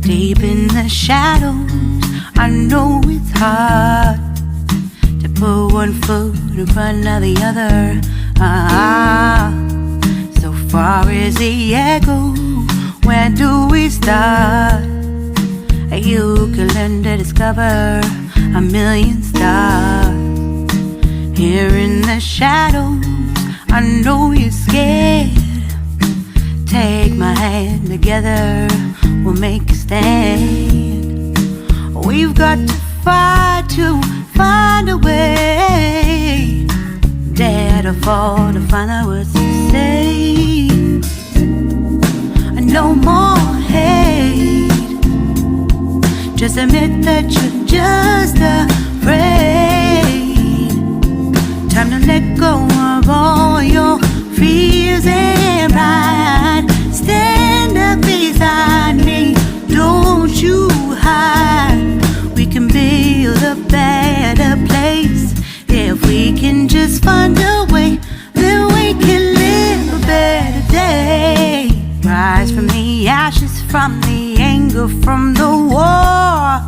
Deep in the shadows, I know it's hard to put one foot in front of the other. So far as the echo, where do we start? You can learn to discover a million stars. Here in the shadows, I know you're scared. Take my hand, together we'll make a stand. We've got to fight to find a way. Dare to fall to find out what to say. No more hate. Just admit that you're just afraid. Time to let go of all your fears and pride. Stand up beside me, don't you hide. We can build a better place. If we can just find a way, then we can live a better day. Rise from the ashes, from the anger, from the war.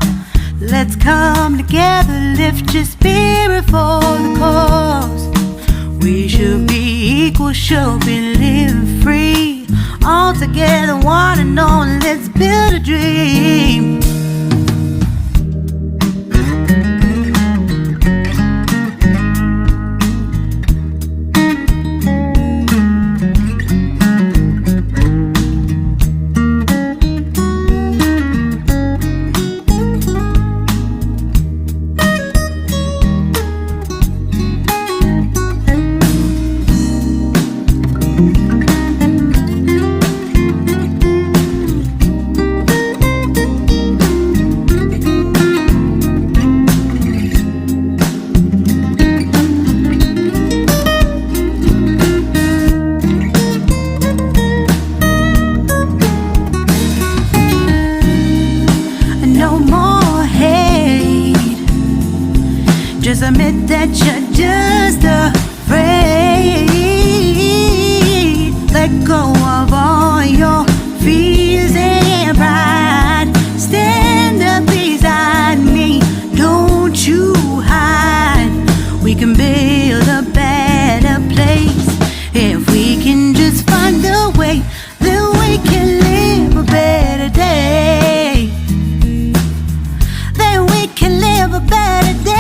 Let's come together, lift your spirit for the cause. We should be equal, should be living free. All together, one and all, let's build a dream. Just admit that you're just afraid. Let go of all your fears and pride. Stand up beside me, don't you hide. We can build a better place. If we can just find a way, then we can live a better day. Then we can live a better day.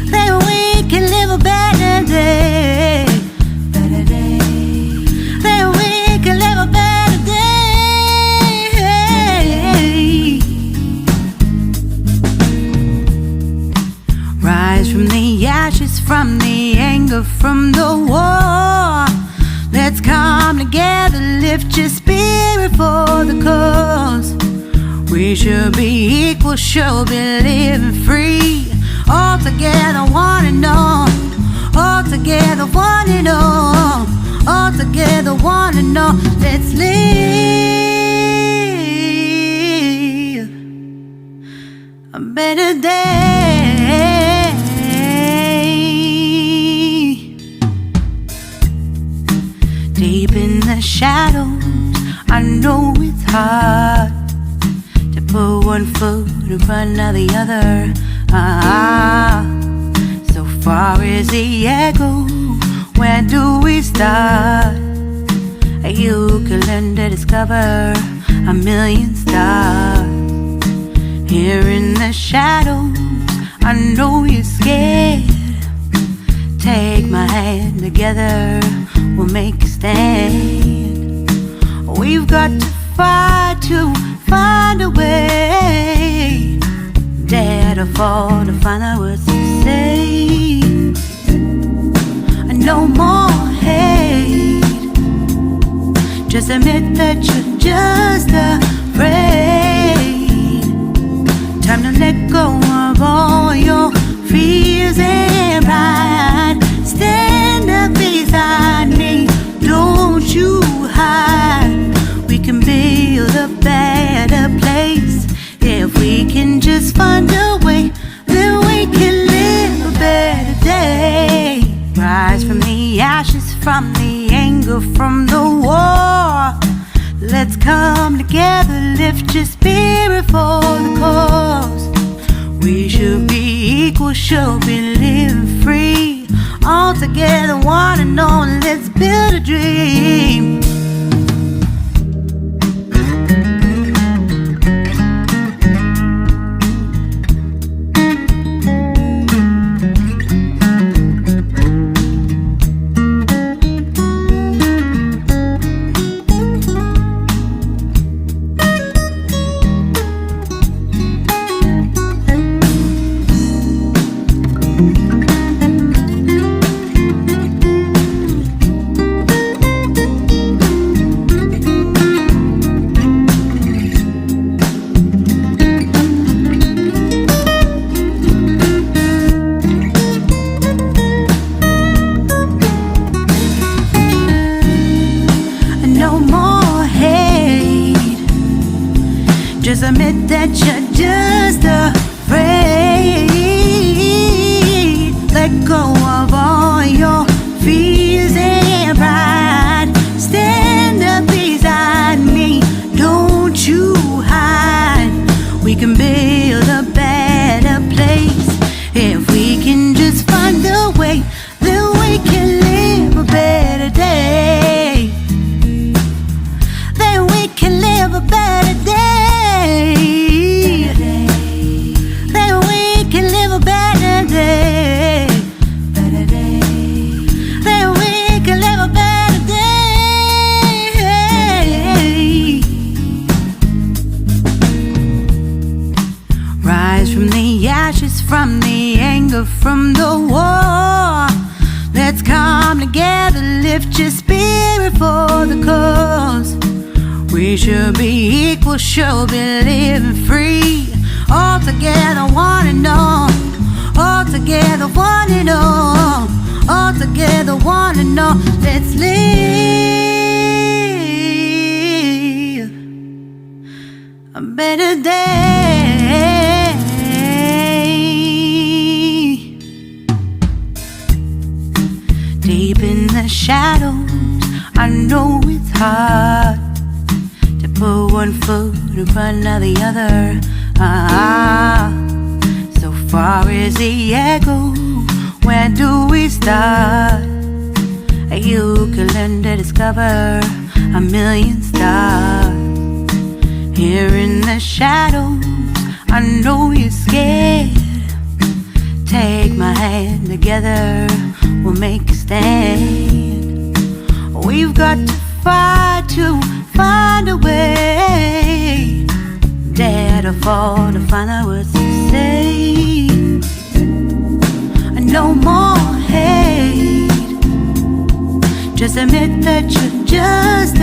Then we can live a better day. Better day. Then we can live a better day. Rise from the ashes, from the anger, from the war. Let's come together, lift your spirit for the cause. We should be equal, should be living free. All together, one and all. All together, one and all. All together, one and all. Let's live a better day. Deep in the shadows, I know it's hard to put one foot in front of the other. So far as the echo, where do we start? You can learn to discover a million stars. Here in the shadows, I know you're scared. Take my hand, together we'll make a stand. We've got to fight to find a way. Dare to fall to find out what to say. No more hate. Just admit that you're just afraid. Time to let go of all your fears and pride. Stand up beside me, don't you hide. We can build a better place. If we can just find a way, then we can live a better day. Rise from the ashes, from the anger, from the war. Let's come together, lift your spirit for the cause. We should be equal, should be living free. All together, one and all, let's build a dream. Just admit that you're just afraid. Let go of all your fears and pride. Stand up beside me, don't you hide. We can build a better place if we can just find a way. Then we can live a better day. Then we can live a better day. Then we can live a better day. Better day. Then we can live a better day. Rise from the ashes, from the anger, from the war. Let's come together, lift your spirit for the cause. We should be equal, should be living free. All together, one and all. All together, one and all. All together, one and all. Let's live a better day. Deep in the shadows, I know it's hard to put one foot in front of the other. So far is the echo, where do we start? You can learn to discover a million stars. Here in the shadows, I know you're scared. Take my hand, together we'll make a stand. We've got to fight to find a way. Dare to fall to find out what to say. No more hate. Just admit that you're just